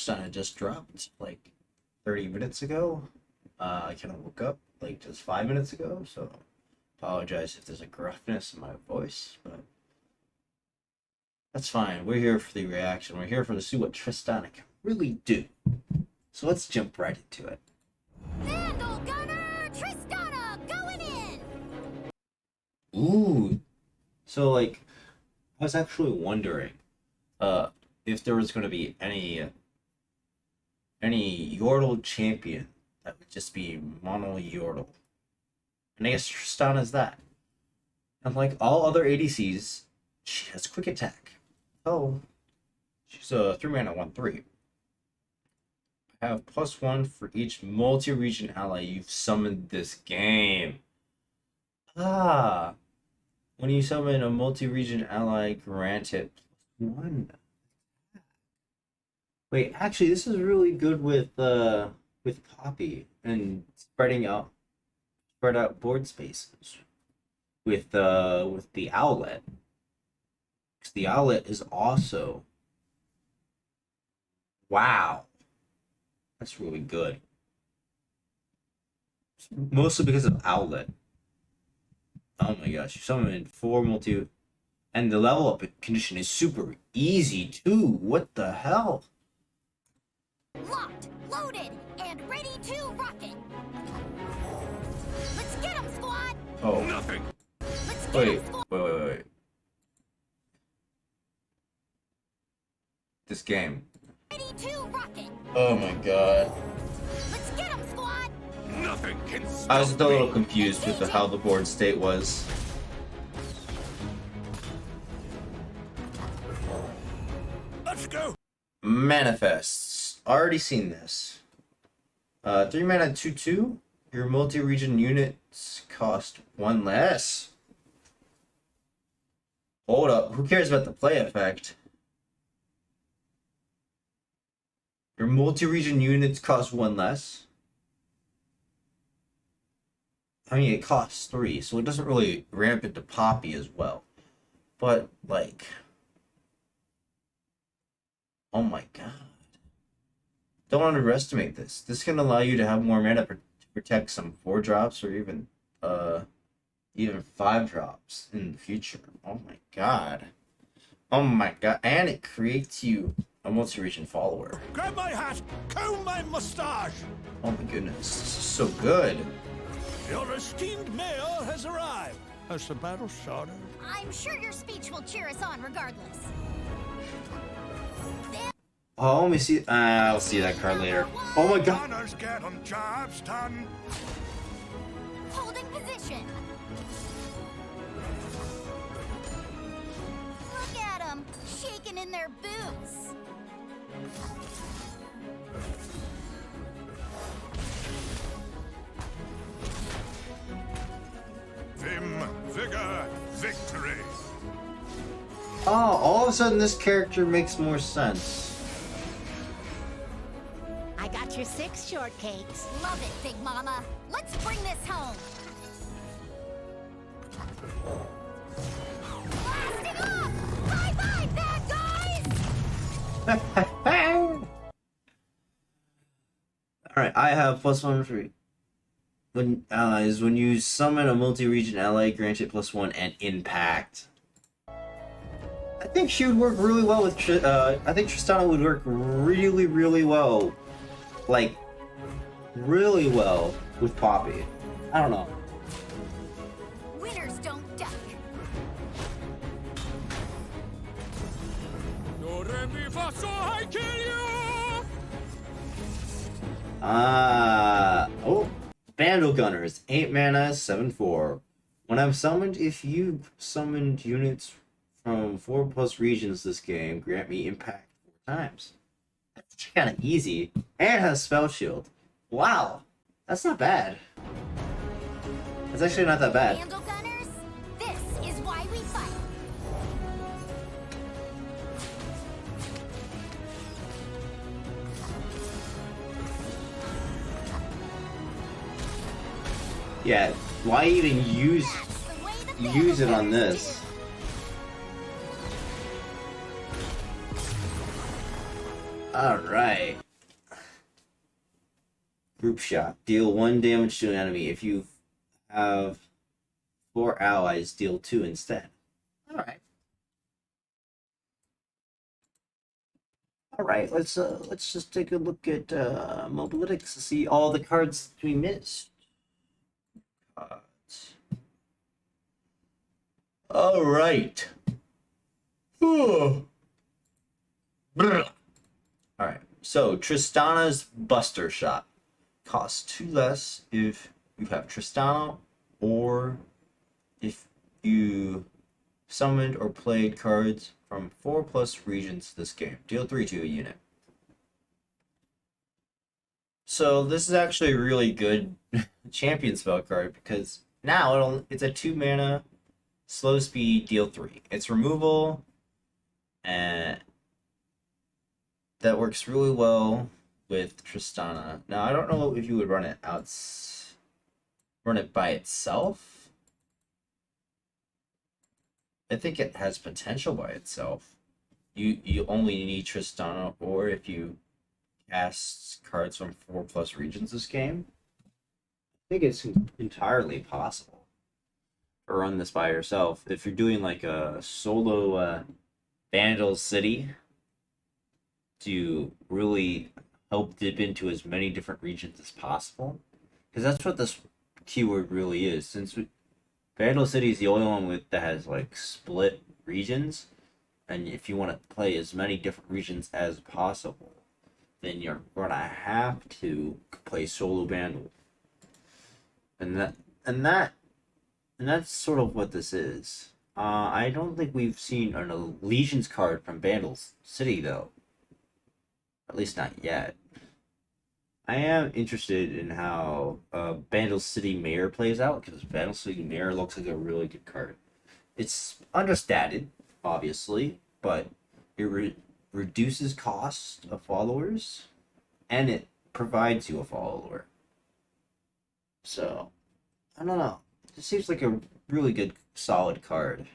Tristana just dropped like 30 minutes ago. I kind of woke up like just 5 minutes ago, so apologize if there's a gruffness in my voice, but that's fine. We're here for the reaction. We're here for to see what Tristana can really do. So let's jump right into it. Bandle gunner, Tristana going in. Ooh, so like I was actually wondering, if there was going to be any Yordle champion that would just be mono Yordle, and I guess Tristana is that. And like all other ADCs, she has quick attack. Oh, she's a 3-mana 1/3. I have +1 for each multi-region ally you've summoned this game. Ah, when you summon a multi-region ally, grant it +1. Wait, actually, this is really good with Poppy and spread out board spaces with the Owlet. Because the Owlet is also, wow, that's really good. Mostly because of Owlet. Oh my gosh, you summoned 4 multi, and the level up condition is super easy too. What the hell? Locked, loaded, and ready to rocket. Let's get him, squad. Oh, Nothing. Let's get wait, him, squad. wait. This game. Ready to rocket. Oh my god. Let's get him, squad. Nothing can stop I was a little me. confused with how the board state was. Let's go. Manifests. Already seen this. 3 mana 2/2. Your multi-region units cost 1 less. Hold up. Who cares about the play effect? Your multi-region units cost 1 less. I mean, it costs 3, so it doesn't really ramp into Poppy as well. But, like, oh my god. Don't underestimate this. This can allow you to have more mana to protect some 4 drops or even 5 drops in the future. Oh my god. Oh my god. And it creates you a multi-region follower. Grab my hat. Comb my mustache. Oh my goodness. This is so good. Your esteemed mayor has arrived. Has the battle started? I'm sure your speech will cheer us on regardless. Oh, let me see. I'll see that card later. Oh my god. Gunners get on jobs done. Holding position. Look at them, shaking in their boots. Vim, vigor, victory. Oh, all of a sudden this character makes more sense. I got your 6 shortcakes. Love it, Big Mama. Let's bring this home. Blasting off! Bye-bye, bad guys! Alright, I have +1 for when allies. When you summon a multi-region ally, grant it +1 and impact. I think she would work really well with I think Tristana would work really well. Like, really well with Poppy. I don't know. Winners don't duck. I kill you. Oh, Bandle Gunners, 8 mana, 7/4. When I'm summoned, if you've summoned units from 4+ regions this game, grant me impact 4 times. That's kind of easy, and it has Spell Shield. Wow, that's not bad. That's actually not that bad. Bandle Gunners, this is why we fight. Yeah, why even use That's the way the use it Bandle on Gunners this? do. Alright. Group shot. Deal 1 damage to an enemy. If you have 4 allies, deal 2 instead. Alright. Alright, let's just take a look at Mobalytics to see all the cards we missed. Cards. Alright. Alright, so Tristana's Buster Shot costs 2 less if you have Tristana, or if you summoned or played cards from 4+ regions this game. Deal 3 to a unit. So this is actually a really good champion spell card because now it's a 2 mana slow speed, deal 3. It's removal, and that works really well with Tristana. Now I don't know if you would run it by itself. I think it has potential by itself. You only need Tristana, or if you cast cards from 4+ regions this game, I think it's entirely possible to run this by yourself. If you're doing like a solo Bandle city to really help dip into as many different regions as possible, because that's what this keyword really is. Since Bandle City is the only one that has like split regions, and if you want to play as many different regions as possible, then you're gonna have to play solo Bandle, and that's sort of what this is. I don't think we've seen an Allegiance card from Bandle City though, at least not yet. I am interested in how Bandle City Mayor plays out, because Bandle City Mayor looks like a really good card. It's understated, obviously, but it reduces cost of followers, and it provides you a follower. So, I don't know. It seems like a really good, solid card. Of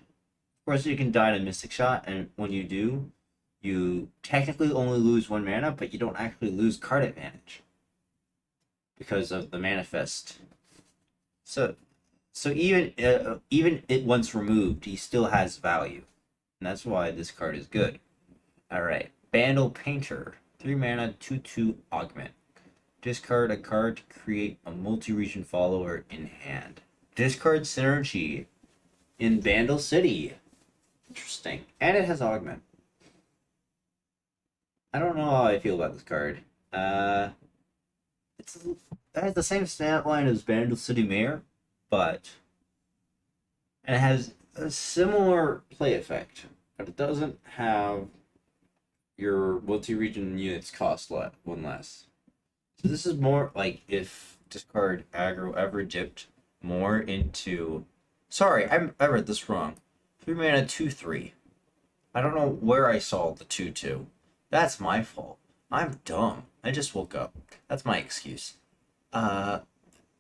course, you can die to Mystic Shot, and when you do, you technically only lose 1 mana, but you don't actually lose card advantage because of the manifest. So even it once removed, he still has value, and that's why this card is good. All right, Bandle Painter, 3 mana, 2/2 augment. Discard a card to create a multi-region follower in hand. Discard synergy in Bandle City. Interesting, and it has augment. I don't know how I feel about this card. It has the same stat line as Bandle City Mayor, and it has a similar play effect, but it doesn't have your multi-region units cost 1 less. So this is more like if discard aggro ever dipped more into. Sorry, I read this wrong. 3 mana 2/3. I don't know where I saw the 2/2. That's my fault. I'm dumb. I just woke up. That's my excuse.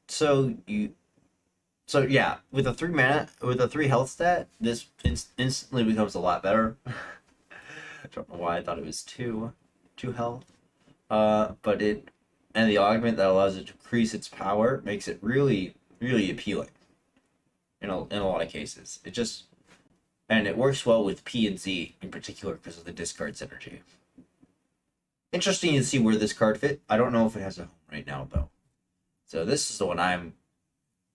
So yeah, with a 3 mana, with a 3 health stat, this instantly becomes a lot better. I don't know why I thought it was 2 health. But and the augment that allows it to increase its power makes it really, really appealing. In a lot of cases, and it works well with P and Z in particular because of the discard synergy. Interesting to see where this card fit. I don't know if it has a home right now though. So this is the one I'm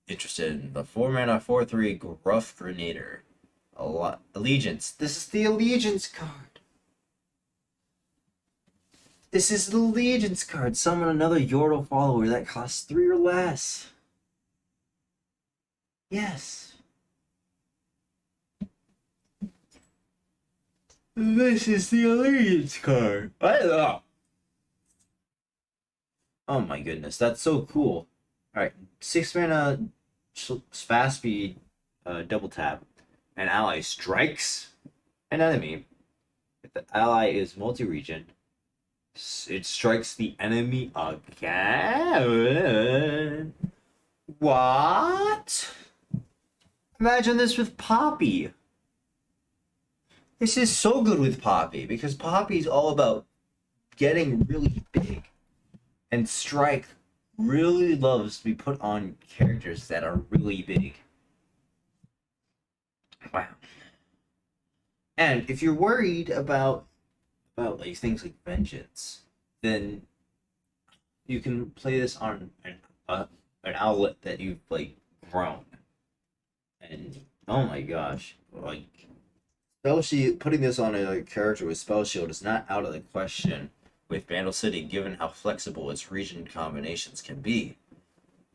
interested in. The 4 mana 4/3 Gruff Grenader. Allegiance. This is the Allegiance card. This is the Allegiance card. Summon another Yordle follower that costs 3 or less. Yes. This is the Allegiance card. I love. Oh my goodness, that's so cool. Alright, 6 mana fast speed double tap. An ally strikes an enemy. If the ally is multi-region, it strikes the enemy again. What? Imagine this with Poppy. This is so good with Poppy, because Poppy's all about getting really big. And Strike really loves to be put on characters that are really big. Wow. And if you're worried about like things like vengeance, then you can play this on an outlet that you've like grown. And oh my gosh, like Spell Shield, putting this on a character with Spell Shield is not out of the question with Bandle City, given how flexible its region combinations can be.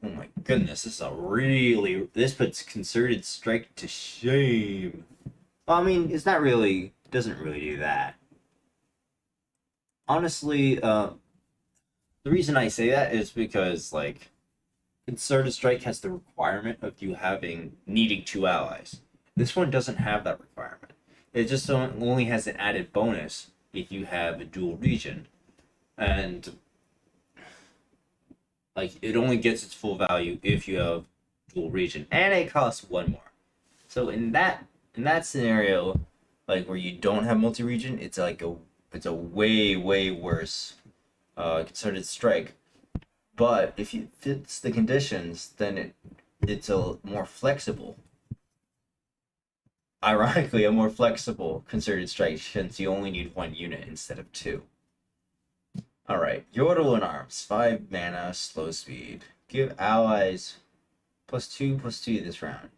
Oh my goodness, this puts Concerted Strike to shame. Well, I mean, it's not really, doesn't really do that. Honestly, the reason I say that is because, like, Concerted Strike has the requirement of you needing 2 allies. This one doesn't have that requirement. It just only has an added bonus if you have a dual region. And, like, it only gets its full value if you have dual region. And it costs 1 more. So in that scenario, like, where you don't have multi-region, it's a way, way worse Concerted Strike. But if it fits the conditions, then it's a more flexible. Ironically, a more flexible Concerted Strike, since you only need 1 unit instead of 2. Alright, Yordle in Arms, 5 mana, slow speed. Give allies +2/+2 this round.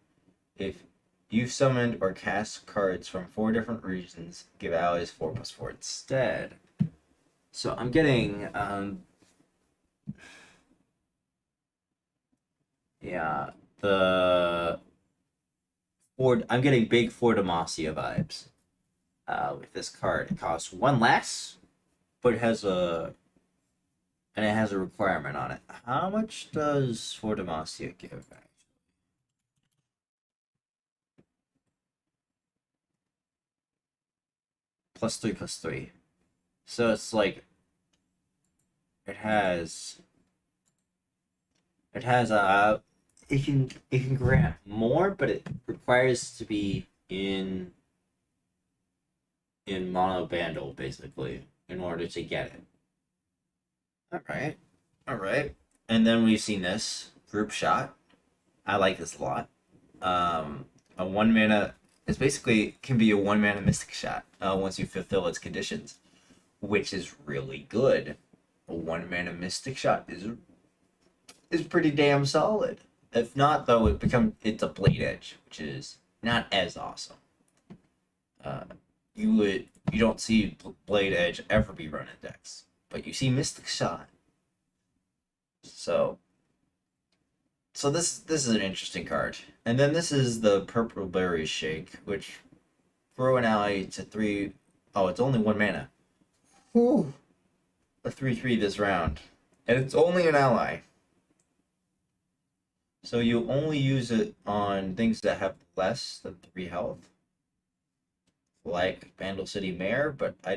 If you've summoned or cast cards from 4 different regions, give allies 4/4 instead. So I'm getting, yeah, I'm getting big For Demacia vibes with this card. It costs 1 less, but it has a requirement on it. How much does For Demacia give? +3/+3. So it's like it has it can grant more, but it requires to be in mono Bandle basically in order to get it. All right. And then we've seen this Group Shot. I like this a lot. A 1 mana. It's basically can be a 1 mana Mystic Shot once you fulfill its conditions, which is really good. A 1 mana Mystic Shot is pretty damn solid. If not, though, it's a Blade Edge, which is not as awesome. You don't see Blade Edge ever be run in decks, but you see Mystic Shot. So this is an interesting card. And then this is the Purple Berry Shake, which throw an ally to 3. Oh, it's only 1 mana. Whew. A 3/3 this round, and it's only an ally. So you only use it on things that have less than 3 health, like Bandle City Mare. But I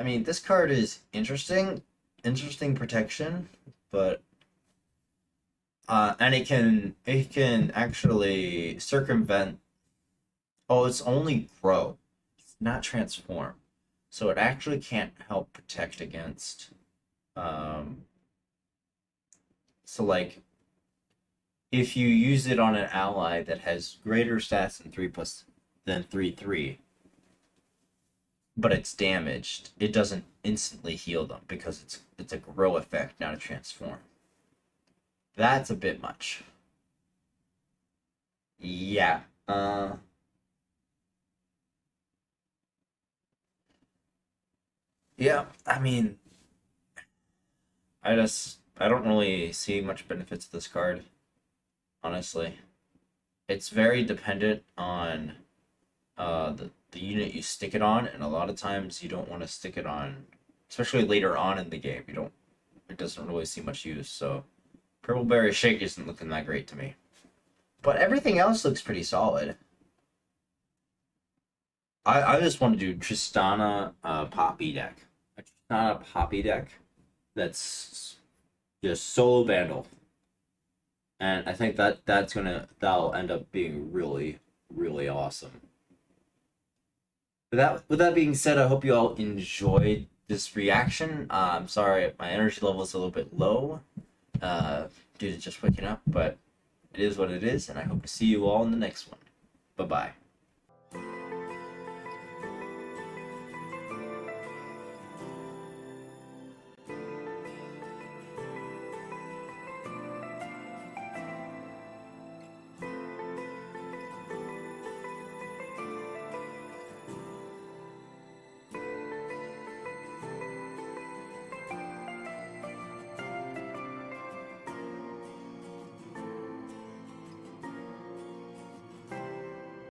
mean, this card is interesting protection, but and it can actually circumvent. Oh, it's only grow, it's not transform, so it actually can't help protect against. So like, if you use it on an ally that has greater stats than 3/3, but it's damaged, it doesn't instantly heal them because it's a grow effect, not a transform. That's a bit much. Yeah. Yeah, I mean, I don't really see much benefit to this card, honestly. It's very dependent on the unit you stick it on, and a lot of times you don't want to stick it on, especially later on in the game. It doesn't really see much use. So Purple Berry Shake isn't looking that great to me, but everything else looks pretty solid. I just want to do Tristana Poppy deck. A Tristana Poppy deck that's just solo Bandle, and I think that'll end up being really, really awesome. With that being said, I hope you all enjoyed this reaction. I'm sorry my energy level is a little bit low due to just waking up, but it is what it is, and I hope to see you all in the next one. Bye bye.